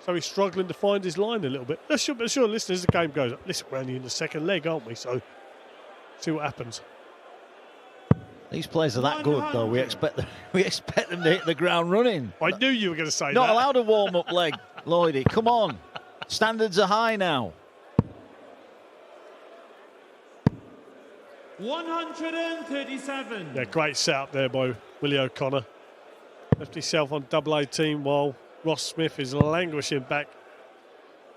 So he's struggling to find his line a little bit. Sure, listeners, the game goes. Listen, we're only in the second leg, aren't we? So see what happens. These players are that good, though. We expect them to hit the ground running. I knew you were going to say that. Not allowed a warm-up leg, Lloydie. Come on. Standards are high now. 137. Yeah, great setup there by Willie O'Connor. Left himself on double 18 while Ross Smith is languishing back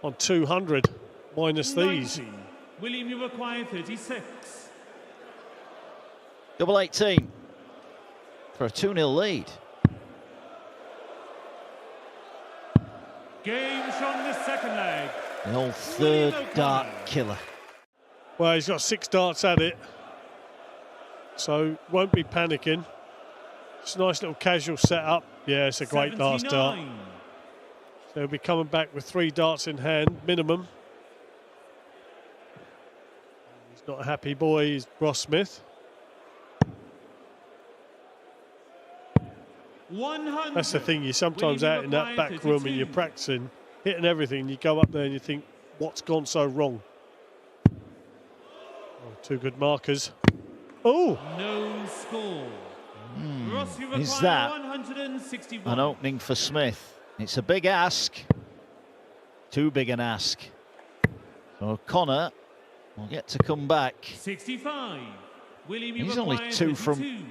on 200 minus 90. these. William, you require 36. Double 18 for a 2-0 lead. Game from the second leg. The old third dart killer. Well, he's got 6 darts at it, so won't be panicking. It's a nice little casual setup. Yeah, it's a great last dart. So he'll be coming back with 3 darts in hand, minimum. He's not a happy boy, he's Ross Smith. 100. That's the thing, you're sometimes out in that back room and you're practicing, hitting everything, you go up there and you think, what's gone so wrong? Oh, 2 good markers. Oh! No score. Ross, you Is require that 161. an opening for Smith? It's a big ask. Too big an ask. So O'Connor will get to come back. 65. William, you He's require only 2 from... 32.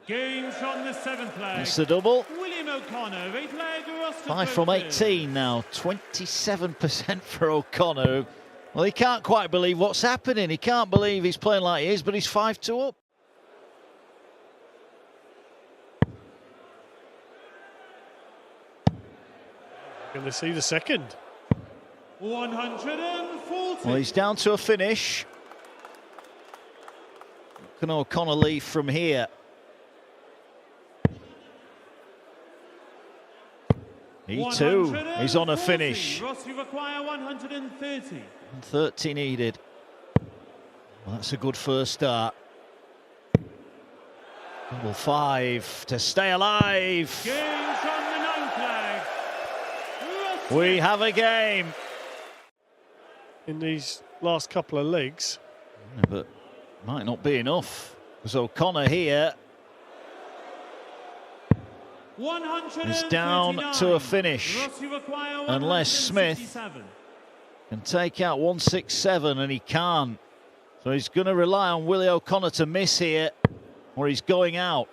Games from the 7th leg. It's the double. William O'Connor, 8th leg, Ross 5 from 18 now. 27% for O'Connor. Well, he can't quite believe what's happening. He can't believe he's playing like he is, but he's 5-2 up. Going to see the second. 140. Well, he's down to a finish. Can O'Connor leave from here? He too is on a finish. Ross, you require 130. 30 needed. Well, that's a good first start. Double 5 to stay alive. Game from the 9th leg. We have a game. In these last couple of legs. Yeah, but might not be enough. Because O'Connor here is down to a finish. Unless Smith can take out 167, and he can't. So he's going to rely on Willie O'Connor to miss here, or he's going out.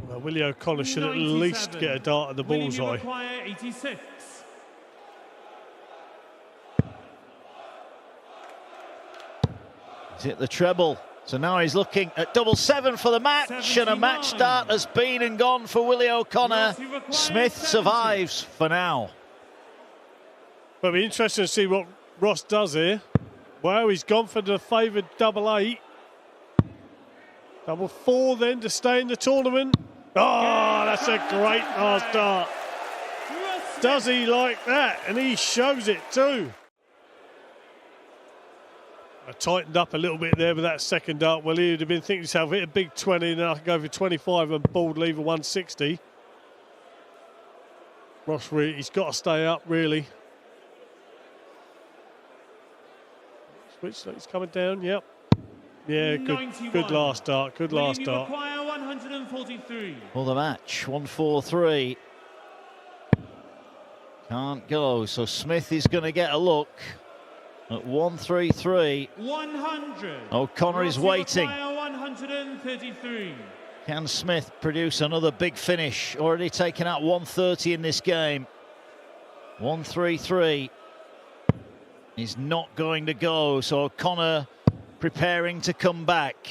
Well, Willie O'Connor should at least get a dart at the bullseye. 86. He's hit the treble. So now he's looking at double 7 for the match, 79. And a match start has been and gone for Willie O'Connor. Smith 70. Survives for now. But it'll be interesting to see what Ross does here. Well, he's gone for the favoured double 8. Double 4 then to stay in the tournament. Oh, that's a great last dart. Does he like that? And he shows it too. I tightened up a little bit there with that second dart. Well, he'd have been thinking to himself, hit a big 20 and I can go for 25 and bald leave a 160. Ross, he's got to stay up, really. Switch, he's coming down, yep. Yeah, good last dart, good last dart. 143. For the match, 143. Can't go, so Smith is going to get a look. At 133, 100. O'Connor is waiting. 133. Can Smith produce another big finish? Already taken out 130 in this game. 133 is not going to go, so O'Connor preparing to come back.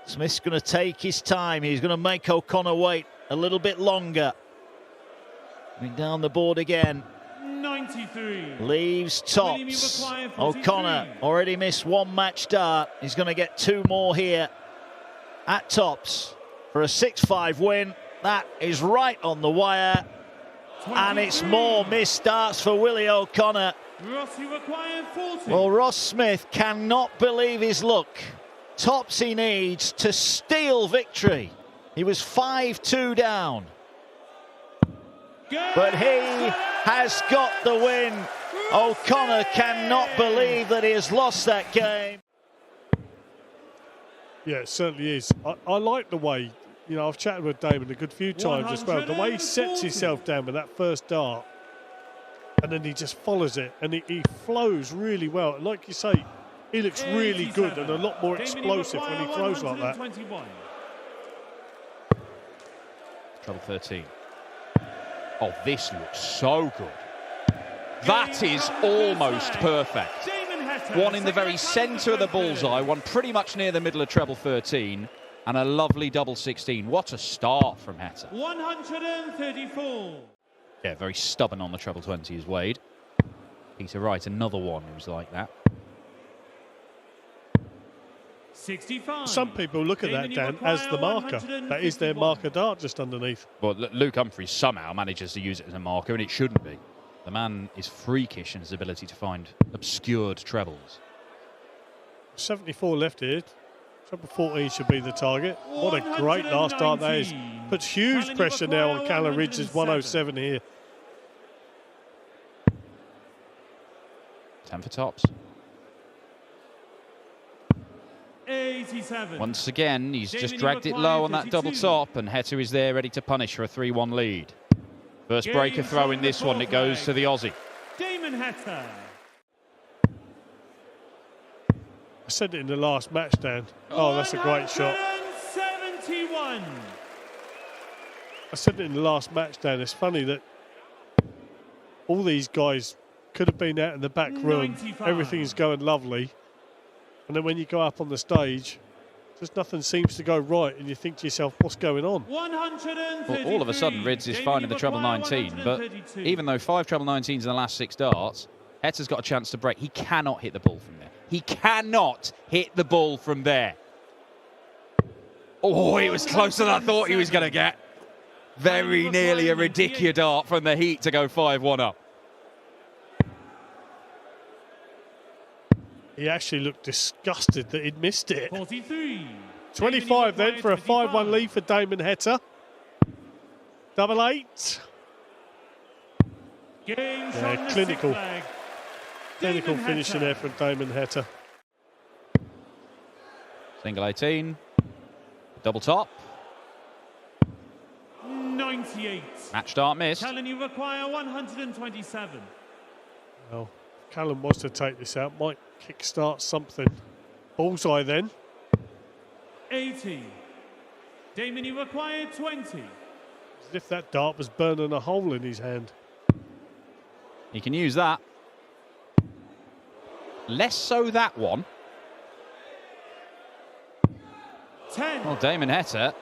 Smith's going to take his time. He's going to make O'Connor wait a little bit longer. Coming down the board again. 93. Leaves tops. O'Connor already missed 1 match dart. He's going to get 2 more here at tops for a 6-5 win. That is right on the wire. 23. And it's more missed darts for Willie O'Connor. Ross, you require 40. Well, Ross Smith cannot believe his luck. Tops he needs to steal victory. He was 5-2 down. But he has got the win. O'Connor cannot believe that he has lost that game. Yeah, it certainly is. I like the way, you know, I've chatted with Damon a good few times as well. The way he sets himself down with that first dart, and then he just follows it, and he flows really well. And like you say, he looks really good and a lot more explosive when he throws like that. Treble 13. Oh, this looks so good. That is almost perfect. One in the very centre of the bullseye, one pretty much near the middle of treble 13, and a lovely double 16. What a start from Heta. 134. Yeah, very stubborn on the treble 20 is Wade. Peter Wright, another one who's like that. 65. Some people look at that, Dan, as the marker. That is their marker dart just underneath. Well, Luke Humphries somehow manages to use it as a marker, and it shouldn't be. The man is freakish in his ability to find obscured trebles. 74 left here. Treble 14 should be the target. What a great last dart that is. Puts huge pressure now on Callum Rydz's 107 here. 10 for tops. 87. Once again, he's just dragged it low on that double top, and Heta is there ready to punish for a 3-1 lead. First breaker throw in this one, it goes to the Aussie. Damon Heta. I said it in the last match, Dan. Oh, that's a great shot. 171. I said it in the last match, Dan. It's funny that all these guys could have been out in the back room. 95. Everything's going lovely. And then when you go up on the stage, just nothing seems to go right, and you think to yourself, what's going on? 133. Well, all of a sudden, Rydz is finding the treble 19, but even though 5 treble 19s in the last 6 darts, Heta's got a chance to break. He cannot hit the ball from there. He cannot hit the ball from there. Oh, he was closer than I thought he was going to get. Very nearly a ridiculous dart from the heat to go 5-1 up. He actually looked disgusted that he'd missed it. 43. 25 then for a 5-1 lead for Damon Heta. Double 8. Yeah, clinical finishing there from Damon Heta. Single 18. Double top. 98. Match start missed. Callum, you require 127. Well, Callum wants to take this out. Might kickstart something. Bullseye then. 80. Damon, you require 20. As if that dart was burning a hole in his hand. He can use that. Less so that one. 10. Well, Damon Heta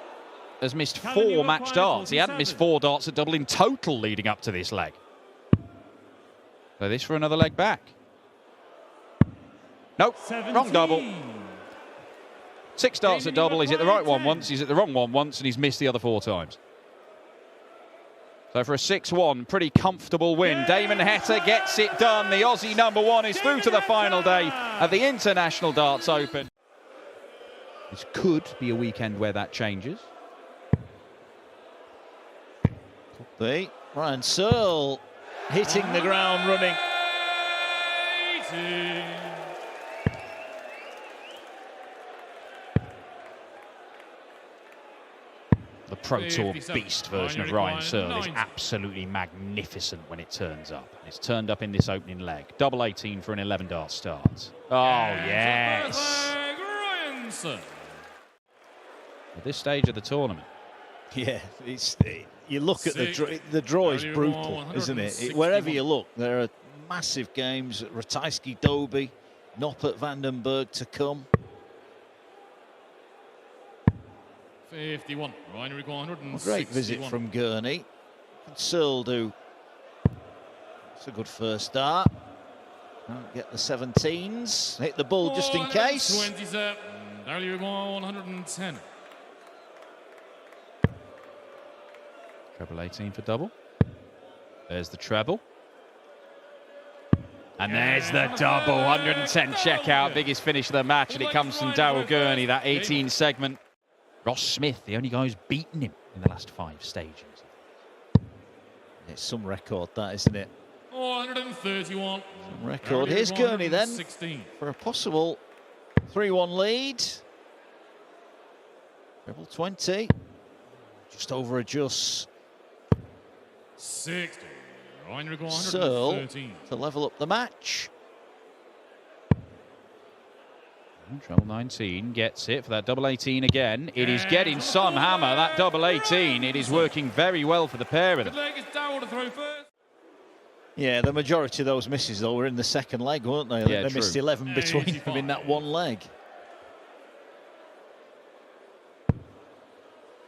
has missed 4 match darts. He hadn't missed 4 darts at double in total leading up to this leg. So this for another leg back. Nope, 17. wrong double. 6 darts at double. He's hit the right one once, he's hit the wrong one once, and he's missed the other 4 times. So for a 6-1, pretty comfortable win. Damon Heta gets it done. The Aussie #1 is through to the final day of the International Darts Open. This could be a weekend where that changes. Ryan Searle hitting the ground running. 80. The Pro Tour beast version of Ryan Searle is absolutely magnificent when it turns up. It's turned up in this opening leg. Double 18 for an 11 dart start. Oh, yes. At this stage of the tournament. Yeah, you look at the draw is brutal, isn't it? Wherever you look, there are massive games. Ratajski, Dobey, Noppert, Bergh to come. 51. Ryan requires 161. Great visit from Gurney. Can Searle do? It's a good first start. Don't get the 17s. Hit the ball just in case. 27. Darley requires 110. Treble 18 for double. There's the treble. And there's the double. 110 checkout. Biggest finish of the match. And it comes from Darryl Gurney, that 18 segment. Ross Smith, the only guy who's beaten him in the last 5 stages. It's some record, that, isn't it? 131. Some record. Here's Gurney then 16. for a possible 3-1 lead. Treble 20. Just over adjusts. 60. Searle to level up the match. Treble 19 gets it for that double 18 again. It is getting some hammer, that double 18. It is working very well for the pair of them. Yeah, the majority of those misses, though, were in the second leg, weren't they? Yeah, they missed 11 between them in that one leg.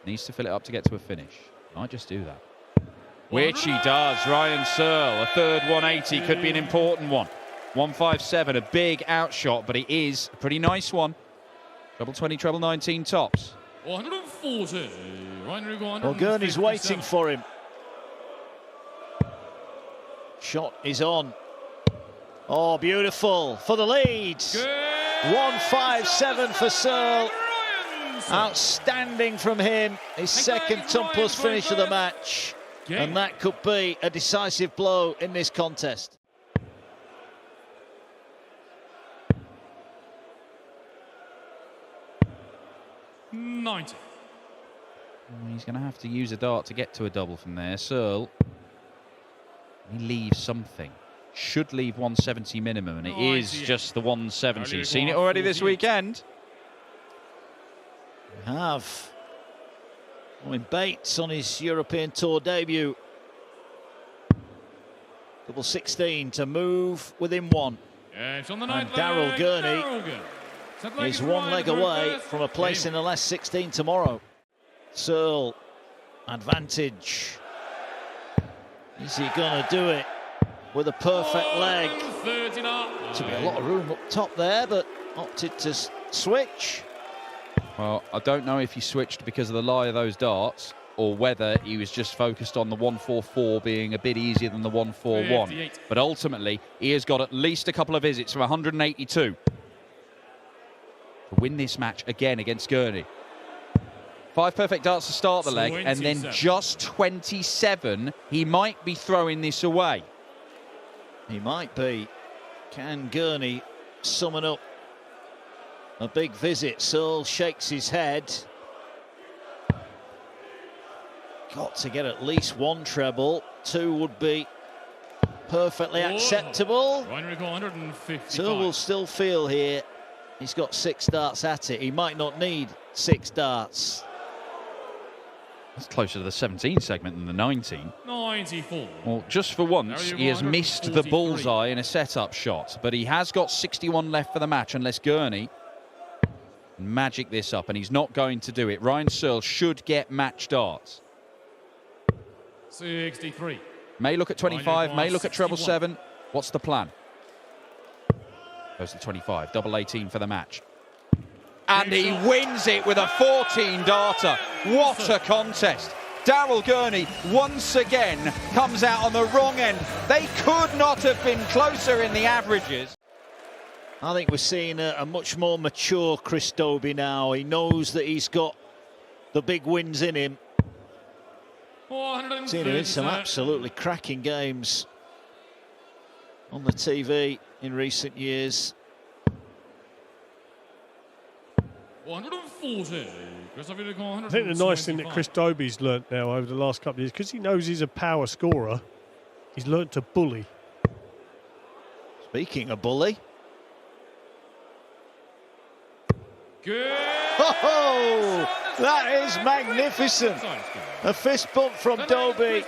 Needs to fill it up to get to a finish. Might just do that. Which he does. Ryan Searle, a third 180 could be an important one. 157, a big outshot, but it is a pretty nice one. Treble 20, treble 19 tops. 140. Well, Gurney's waiting for him. Shot is on. Oh, beautiful for the lead. 157 for Searle. Outstanding from him. His second ton plus finish of the match. And that could be a decisive blow in this contest. $90. He's going to have to use a dart to get to a double from there. Searle, he leaves something. Should leave 170 minimum, and it is just the 170. Seen it already this weekend. We have. Owen Bates on his European Tour debut. Double 16 to move within one. And Daryl Gurney is one leg away from a place in the last 16 tomorrow. Searle, advantage. Is he going to do it with a perfect leg? To be a lot of room up top there, but opted to switch. Well, I don't know if he switched because of the lie of those darts or whether he was just focused on the 144 being a bit easier than the 141. But ultimately, he has got at least a couple of visits from 182 to win this match again against Gurney. 5 perfect darts to start the leg, and then just 27. He might be throwing this away. He might be. Can Gurney summon up a big visit? Searle shakes his head. Got to get at least one treble. 2 would be perfectly acceptable. Searle will still feel here. He's got 6 darts at it. He might not need 6 darts. That's closer to the 17 segment than the 19. 94. Well, just for once, he has missed the bullseye in a setup shot, but he has got 61 left for the match unless Gurney magic this up, and he's not going to do it. Ryan Searle should get match darts. 63. May look at 25, may look at treble 7. What's the plan? Goes to 25, double 18 for the match. And he wins it with a 14-darter. What a contest. Daryl Gurney once again comes out on the wrong end. They could not have been closer in the averages. I think we're seeing a much more mature Chris Dobey now. He knows that he's got the big wins in him. Seen him in some absolutely cracking games on the TV in recent years. 140. I think the nice thing that Chris Dobey's learnt now over the last couple of years, because he knows he's a power scorer, he's learnt to bully. Speaking of bully. Good. Oh, that is magnificent. A fist bump from Dobey.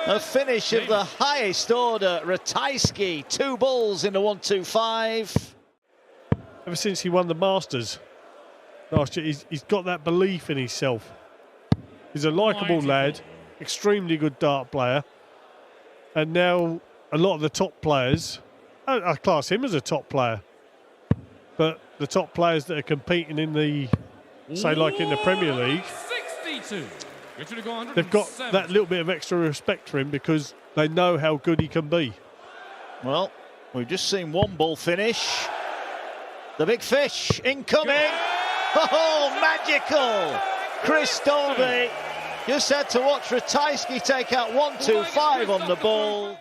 A finish of the highest order. Ratajski, 2 balls in the 125. Ever since he won the Masters last year, he's got that belief in himself. He's a likeable lad, extremely good dart player. And now a lot of the top players, I class him as a top player, but the top players that are competing in the, say like in the Premier League, 62. They've got that little bit of extra respect for him because they know how good he can be. Well, we've just seen 1 ball finish. The big fish incoming. Oh, magical. Chris Dobey just had to watch Ratajski take out 1-2-5 on the ball.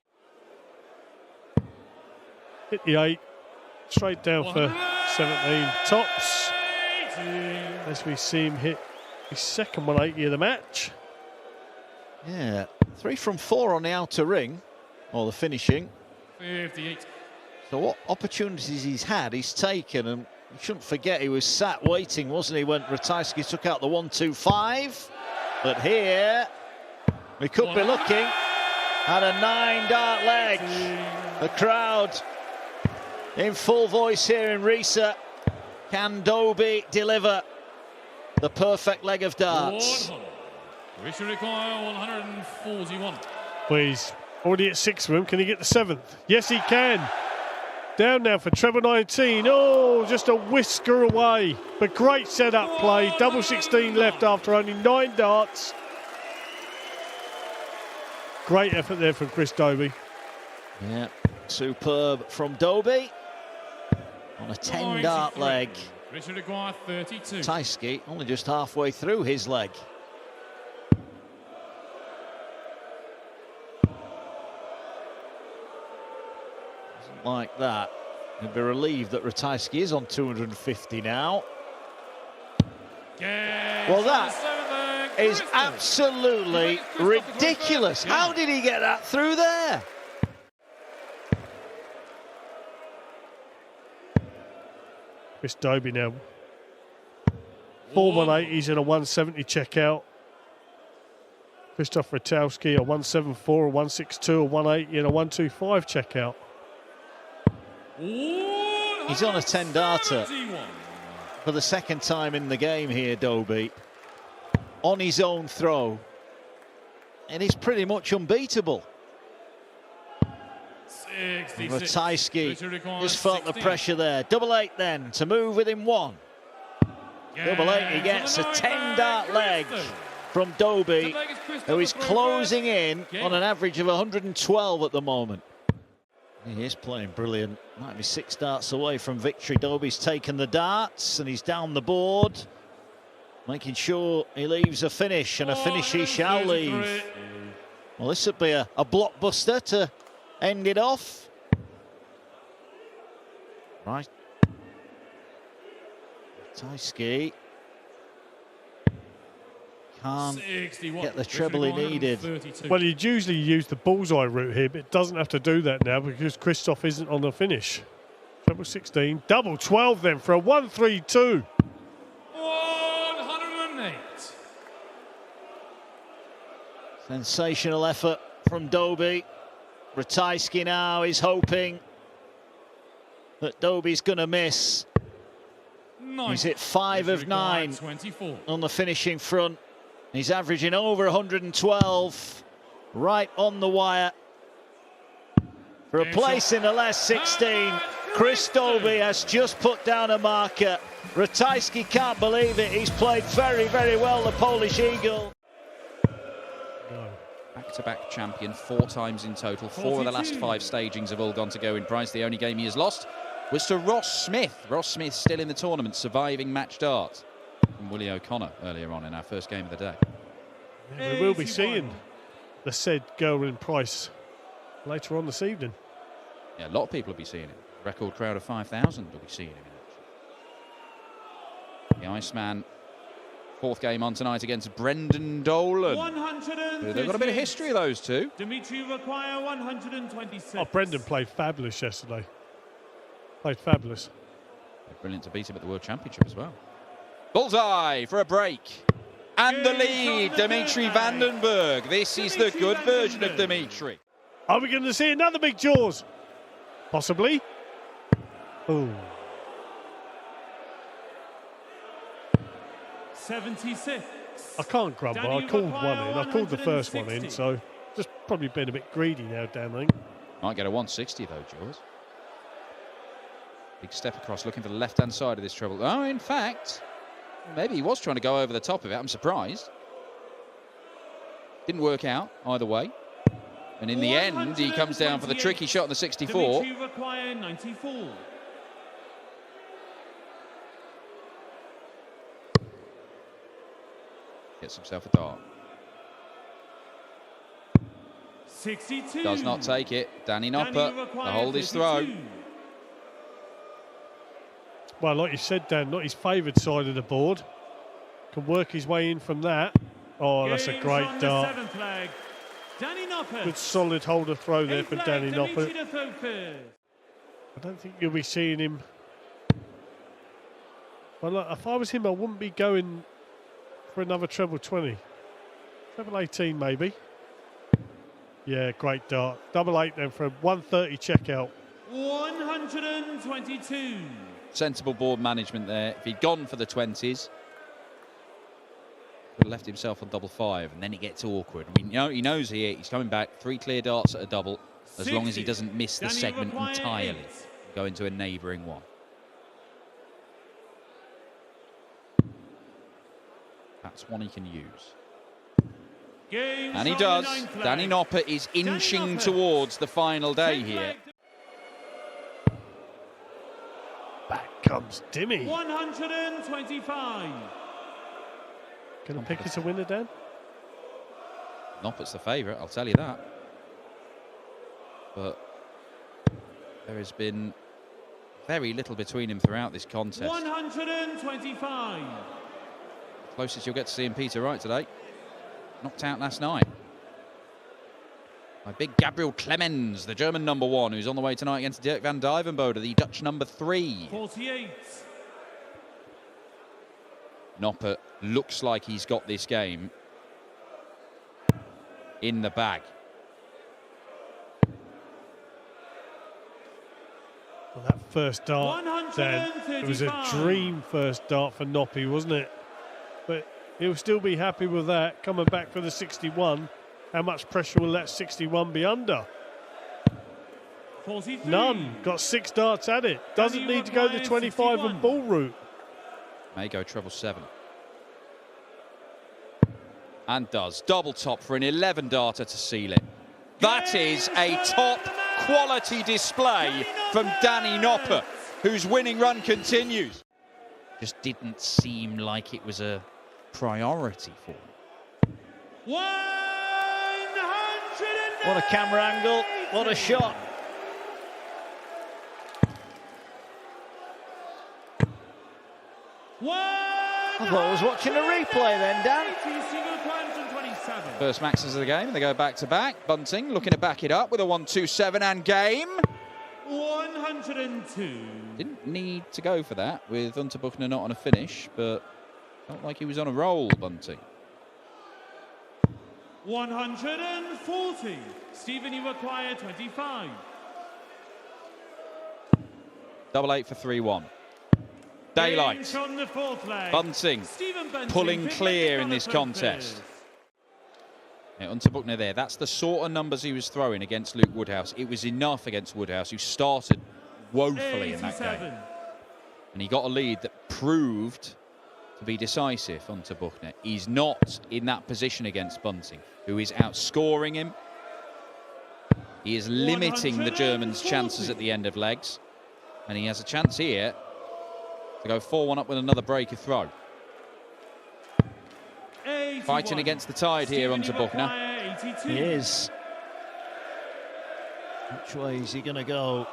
Hit the 8, straight down for 17 tops. As we see him hit his second 180 of the match. Yeah, 3 from 4 on the outer ring, or the finishing. 58. So what opportunities he's had, he's taken, and you shouldn't forget he was sat waiting, wasn't he, when Ratajski took out the 1-2-5. But here, we could be looking at a 9-dart leg. The crowd in full voice here in Riesa. Can Dobey deliver the perfect leg of darts? Which will require 141. Well, he's already at 6 of them. Can he get the 7th? Yes, he can. Down now for treble 19. Oh, just a whisker away. But great setup play. Double 16 left after only 9 darts. Great effort there from Chris Dobey. Yeah, superb from Dobey on a 10-dart leg. Which will require 32. Ratajski only just halfway through his leg. Like that. He'd be relieved that Ratajski is on 250 now. Well, that is absolutely ridiculous. How did he get that through there? Chris Dobey now. 4 180s and a 170 checkout. Christoph Ratajski a 174, a 162, a 180 and a 125 checkout. He's on a 10-darter for the second time in the game here, Dobey, on his own throw, and he's pretty much unbeatable. Ratajski just felt the pressure there. Double 8 then to move within 1. Double 8, he gets a 10-dart leg from Dobey, who is closing in on an average of 112 at the moment. He is playing brilliant. Might be 6 darts away from victory. Dobey's taken the darts and he's down the board, making sure he leaves a finish, and a finish he shall leave. Well, this would be a blockbuster to end it off. Right. Ratajski can't get the treble he needed. Well, he'd usually use the bullseye route here, but it doesn't have to do that now because Christoph isn't on the finish. Treble 16, double 12 then for a 132. 108. Sensational effort from Dobey. Ratajski now is hoping that Dobey's going to miss. He's hit 5 of 9 on the finishing front. He's averaging over 112, right on the wire. For a place in the last 16, Chris Dobey has just put down a marker. Ratajski can't believe it. He's played very, very well, the Polish Eagle. Back-to-back champion 4 times in total. 4 of the last 5 stagings have all gone to go in prize. The only game he has lost was to Ross Smith. Ross Smith still in the tournament, surviving match dart from Willie O'Connor earlier on in our first game of the day. Yeah, we will be seeing the said Gurney Price later on this evening. Yeah, a lot of people will be seeing it. Record crowd of 5,000 will be seeing him in action. The Iceman, 4th game on tonight against Brendan Dolan. They've got a bit of history, those two. Dimitri require 126. Oh, Brendan played fabulous yesterday. Played fabulous. Brilliant to beat him at the World Championship as well. Bullseye for a break. And the lead, Dimitri van den Bergh. This is the good version of Dimitri. Are we going to see another big jaws? Possibly. Oh. 76. I can't grumble. I called one in. I called the first one in, so just probably been a bit greedy now, Dan. I think. Might get a 160 though, Jaws. Big step across, looking for the left-hand side of this treble. Oh, in fact, maybe he was trying to go over the top of it. I'm surprised. Didn't work out either way. And in the end, he comes down for the tricky shot on the 64. Dimitri require 94. Gets himself a dart. 62. Does not take it. Danny Noppert, the hold is throw. Well, like you said, Dan, not his favoured side of the board. Can work his way in from that. Oh, that's a great dart. Good solid holder throw there for Danny Noppert. I don't think you'll be seeing him. Well, look, if I was him, I wouldn't be going for another treble 20. Treble 18 maybe. Yeah, great dart. Double 8 then for a 130 checkout. 122. Sensible board management there. If he'd gone for the 20s, would have left himself on double 5, and then it gets awkward. I mean, you know, he knows here he's coming back 3 clear darts at a double, as long as he doesn't miss the segment entirely. Go into a neighbouring one. That's one he can use. And he does. Danny Noppert is inching towards the final day here. Back comes Dimmy. 125. Can I pick us a winner, Dan? Noppert's the favourite, I'll tell you that. But there has been very little between him throughout this contest. 125. Closest you'll get to seeing Peter Wright today. Knocked out last night by big Gabriel Clemens, the German #1, who's on the way tonight against Dirk van Dijvenbode, the Dutch #3. 48. Noppert looks like he's got this game in the bag. Well, that first dart, Dan, it was a dream first dart for Noppy, wasn't it? But he'll still be happy with that. Coming back for the 61. How much pressure will that 61 be under? 43. None. Got 6 darts at it. Doesn't need to go the 25 and ball route. May go treble 7. And does. Double top for an 11 darter to seal it. That is a top quality display from Danny Noppert, whose winning run continues. Just didn't seem like it was a priority for him. 100. What a camera angle. What a shot. I thought I was watching a replay then, Dan. First maxes of the game, and they go back to back. Bunting looking to back it up with a 1-2-7 and game. 102. Didn't need to go for that with Unterbuchner not on a finish, but felt like he was on a roll, Bunting. 140. Stephen, you require 25. Double 8 for 3-1. Daylight. On the 4th leg. Bunting pulling clear in this contest. Yeah, Unterbuchner there. That's the sort of numbers he was throwing against Luke Woodhouse. It was enough against Woodhouse, who started woefully in that game. And he got a lead that proved to be decisive. Unterbuchner. He's not in that position against Bunting, who is outscoring him. He is limiting the Germans' chances at the end of legs. And he has a chance here to go 4-1 up with another breaker throw. 81. Fighting against the tide here, Unterbuchner. He is. Which way is he going to go?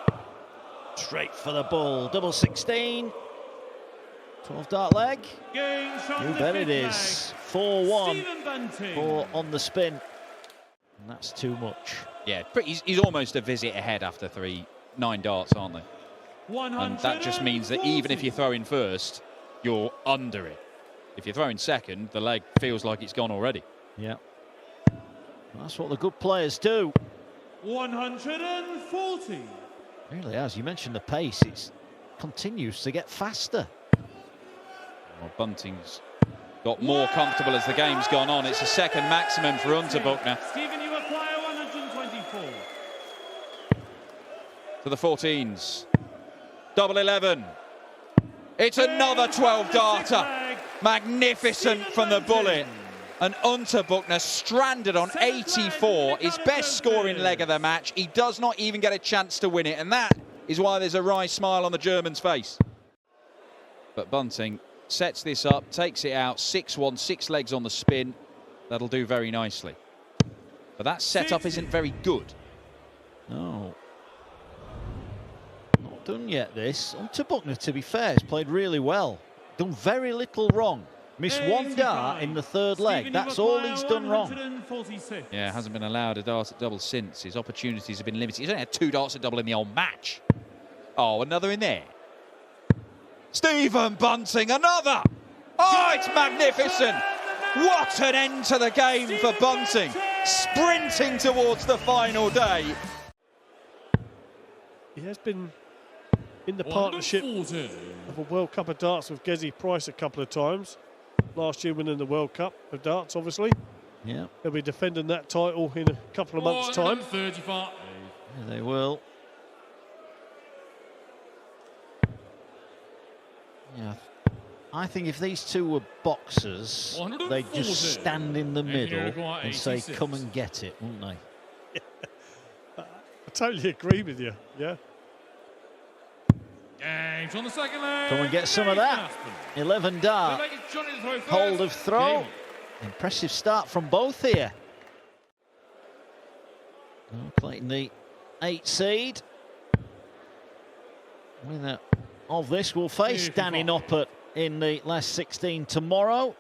Straight for the ball. Double 16. 12 dart leg. You bet it is. 4-1. 4 on the spin. And that's too much. Yeah, he's almost a visit ahead after 9 darts, aren't they? And that just means that even if you throw in first, you're under it. If you throw in second, the leg feels like it's gone already. Yeah. That's what the good players do. 140. Really, as you mentioned, the pace, it continues to get faster. Well, Bunting's got more comfortable as the game's gone on. It's a second maximum for Unterbuchner. Stephen, you require 124. To the 14s. Double 11. It's another 12 darter. Magnificent from the bullet. And Unterbuchner stranded on 84, his best scoring leg of the match. He does not even get a chance to win it, and that is why there's a wry smile on the German's face. But Bunting sets this up, takes it out, 6-1, 6 legs on the spin. That'll do very nicely. But that setup isn't very good. No. Not done yet, this. Unterbuchner, to be fair, has played really well. Done very little wrong. Missed one dart in the third leg. That's all he's done wrong. Yeah, hasn't been allowed a dart at double since. His opportunities have been limited. He's only had 2 darts at double in the old match. Oh, another in there. Stephen Bunting, another! Oh, it's magnificent! What an end to the game for Bunting. Sprinting towards the final day. He has been in the partnership of a World Cup of darts with Gezi Price a couple of times. Last year winning the World Cup of darts, obviously. Yeah. They'll be defending that title in a couple of months' time. Yeah, they will. Yeah. I think if these two were boxers, they'd just stand in the middle and say, come and get it, wouldn't they? I totally agree with you, yeah. Games on the second leg. Come and get some of that. 11 dart. Hold of throw. Impressive start from both here. Oh, Clayton, the 8 seed. Winner of this will face Danny Noppert in the last 16 tomorrow.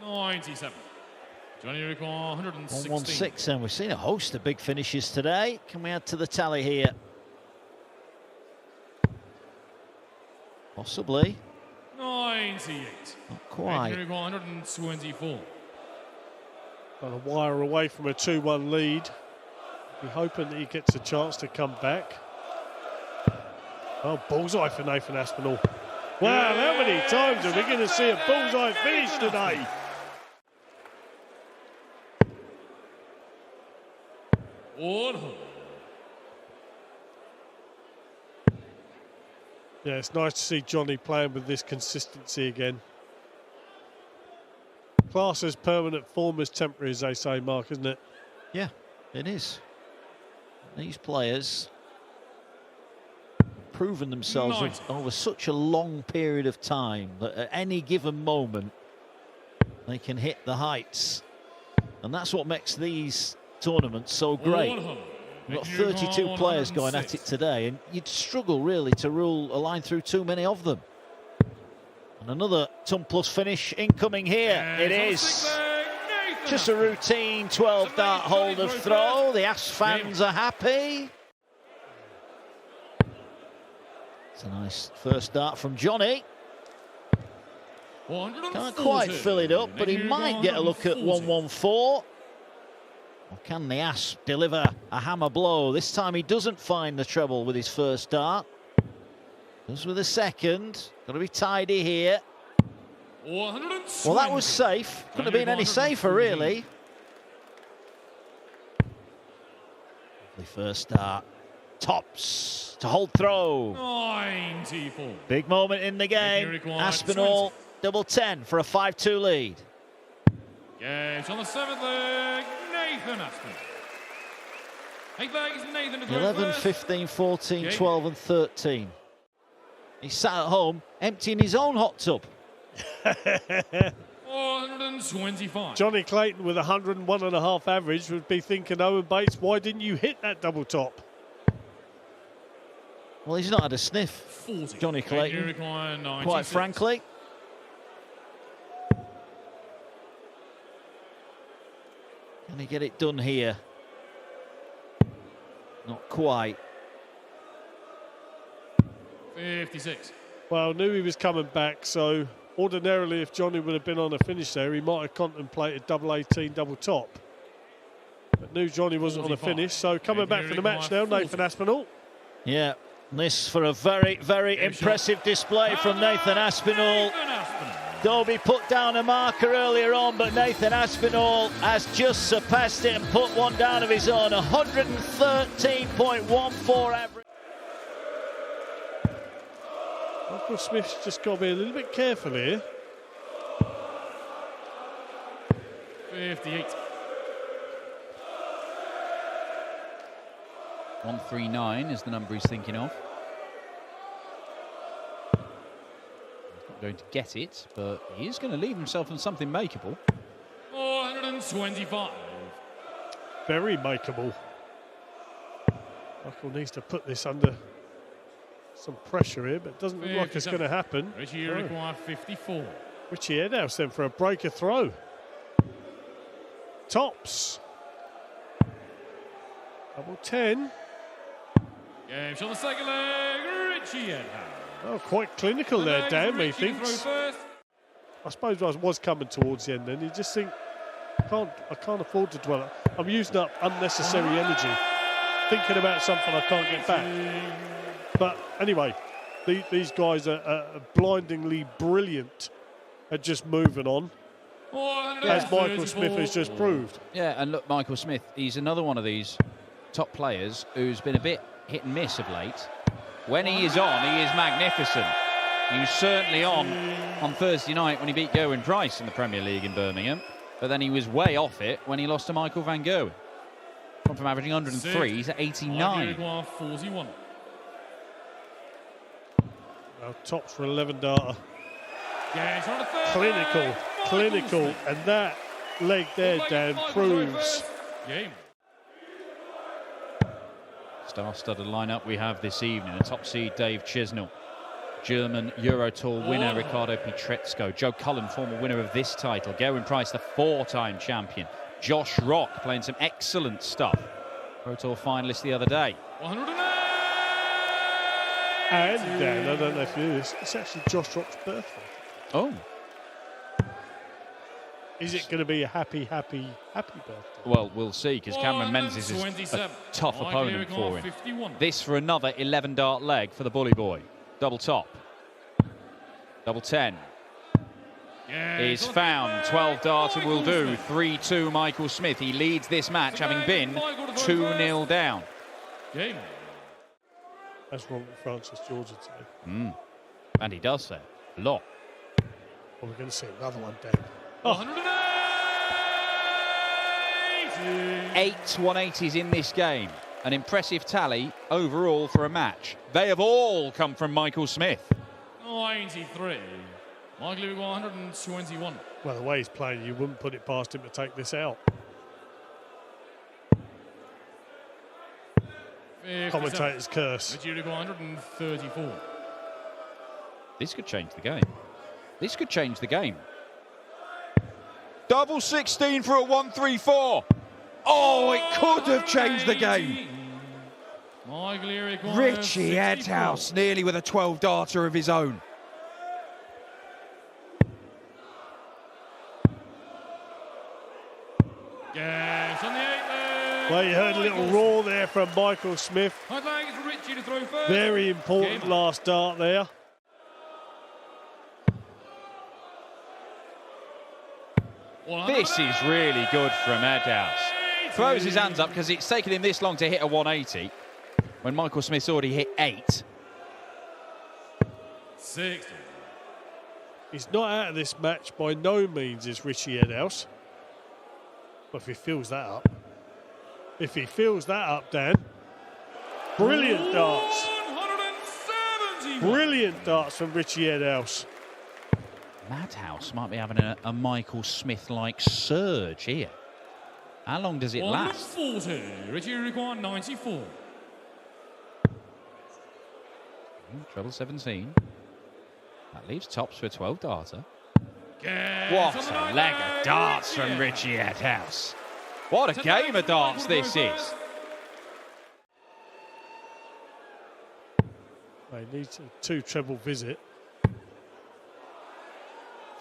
$97. Johnny require 116. 116, and we've seen a host of big finishes today. Can we add to the tally here? Possibly. 98. Not quite. 124. Got a wire away from a 2-1 lead. Be hoping that he gets a chance to come back. Oh, bullseye for Nathan Aspinall. Wow, how many times are we going to see a bullseye finish today? Yeah, it's nice to see Johnny playing with this consistency again. Class as permanent, form as temporary, as they say, Mark, isn't it? Yeah, it is. These players proven themselves over such a long period of time that at any given moment they can hit the heights, and that's what makes these tournaments so great. We've got 32 players going at it today, and you'd struggle really to rule a line through too many of them. And another ton plus finish incoming here. It is just a routine 12 dart hold of throw. The Asp fans are happy. It's a nice first dart from Johnny. Can't quite fill it up, but he might get a look at 114. Or can the Asp deliver a hammer blow? This time he doesn't find the treble with his first dart. Does with a second. Got to be tidy here. Well, that was safe. Couldn't have been any safer, really. The first dart. Tops to hold throw. 94. Big moment in the game. Aspinall, double 10 for a 5-2 lead. Games on the 7th leg. Nathan Aspinall. 8 legs, Nathan. 11, 15, 14, 12 and 13. He sat at home emptying his own hot tub. 425. Johnny Clayton with 101.5 average would be thinking, Owen Bates, why didn't you hit that double top? Well, he's not had a sniff, 40. Johnny Clayton, quite frankly. Can he get it done here? Not quite. 56. Well, knew he was coming back, so ordinarily if Johnny would have been on a finish there, he might have contemplated double 18, double top. But knew Johnny wasn't on a finish, so coming back for the match now, Nathan Aspinall. Yeah, this for a very, very impressive display from Nathan Aspinall. Dobey put down a marker earlier on, but Nathan Aspinall has just surpassed it and put one down of his own. 113.14 average. Michael Smith's just got to be a little bit careful here. 58. 139 is the number he's thinking of. He's not going to get it, but he is going to leave himself on something makeable. 425. Very makeable. Michael needs to put this under some pressure here, but it doesn't look like it's going to happen. Richie require 54. Richie Edhouse then for a breaker throw. Tops. Double 10. Game's on the second leg. Richie Edhouse. Oh, quite clinical there, Dan, methinks. I suppose I was coming towards the end then. You just think, I can't afford to dwell. I'm using up unnecessary energy, thinking about something I can't get back. But anyway, these guys are blindingly brilliant at just moving on, as Michael Smith has just proved. Yeah, and look, Michael Smith, he's another one of these top players who's been a bit hit and miss of late. When he is on, he is magnificent. He was certainly on Thursday night when he beat Gerwyn Price in the Premier League in Birmingham, but then he was way off it when he lost to Michael van Gerwen. From averaging 103, he's at 89. 41. Well, tops for 11 darter. Game's on the third Clinical, leg. and that leg there, Dan, proves. Game. Star-studded lineup we have this evening. The top seed, Dave Chisnell. German Euro Tour winner, Ricardo Pietrezco. Joe Cullen, former winner of this title. Gerwyn Price, the 4-time champion. Josh Rock playing some excellent stuff. Pro Tour finalist the other day. 108. And Dan, I don't know if you knew this, it's actually Josh Rock's birthday. Oh. Is it going to be a happy birthday? Well, we'll see, because Cameron Menzies is a tough opponent for him. 51. This for another 11-dart leg for the bully boy. Double top. Double 10. Is found. 12-darter will do. 3-2 Michael Smith. He leads this match, having been 2-0 down. Game. That's wrong with Francis Georgia today. And he does so. A lot. Well, we're going to see another one, Dan. 180. 8 180s in this game. An impressive tally overall for a match. They have all come from Michael Smith. 93. Michael 121. Well, the way he's playing, you wouldn't put it past him to take this out. 57. Commentator's curse. Richie 134. This could change the game. This could change the game. Double 16 for a 134. Oh, it could have changed the game. Richie Edhouse nearly with a 12-darter of his own. Yes, on the 8th. Well, you heard a little roar there from Michael Smith. I'd like Richie to throw first. Very important last dart there. This is really good from Edhouse. Throws his hands up because it's taken him this long to hit a 180 when Michael Smith's already hit 8. 60. He's not out of this match by no means, is Richie Edhouse. But if he fills that up. If he fills that up, Dan. Brilliant darts. 170. Brilliant darts from Richie Edhouse. Madhouse might be having a Michael Smith-like surge here. How long does it last? 140. Richie required 94. Treble 17. That leaves tops for a 12-darter. Yes, What a leg of darts from Richie Edhouse. What a game of darts this is. Well, he needs a 2 treble visit.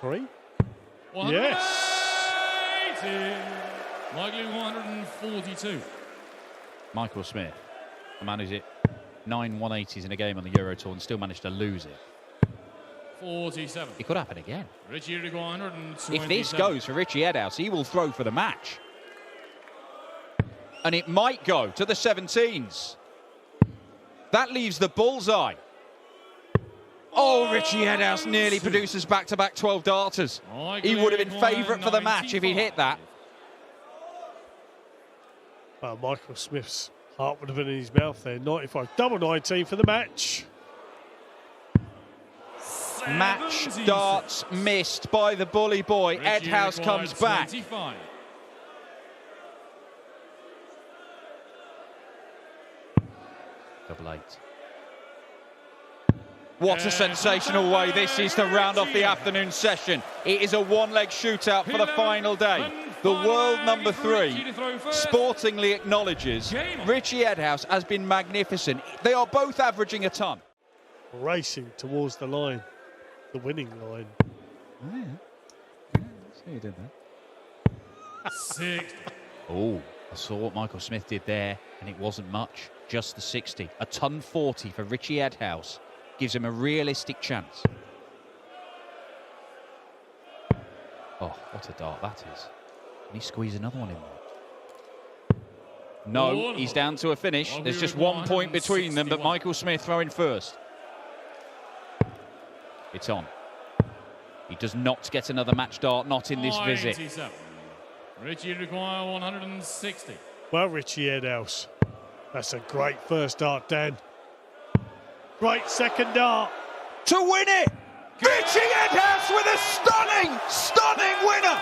3? Yes. 180. Michael 142. Michael Smith, a man who's hit 9 180s in a game on the Euro Tour and still managed to lose it. 47. It could happen again. Richie required 127. If this goes for Richie Edhouse, he will throw for the match. And it might go to the 17s. That leaves the bullseye. Oh, Richie Edhouse nearly produces back-to-back 12-darters. He would have been favourite for the match if he'd hit that. Well, Michael Smith's Heart would have been in his mouth there. 95. Double 19 for the match. Match darts missed by the bully boy. Edhouse comes back. 25. Double 8. What a sensational way this is to round off the afternoon session. It is a one-leg shootout for the final day. The world number 3 sportingly acknowledges Richie Edhouse has been magnificent. They are both averaging a ton. Racing towards the line. The winning line. Oh, yeah. See you did that. 60. Oh, I saw what Michael Smith did there, and it wasn't much. Just the 60. A ton 40 for Richie Edhouse. Gives him a realistic chance. Oh, what a dart that is. Can he squeeze another one in there? No, he's down to a finish. There's just 1 point between them, but Michael Smith throwing first. It's on. He does not get another match dart, not in this visit. 97. Richie require 160. Well, Richie Edhouse. That's a great first dart, Dan. Great second dart. To win it! Richie Edhouse with a stunning winner!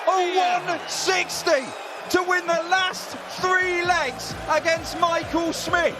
A 160 to win the last 3 legs against Michael Smith.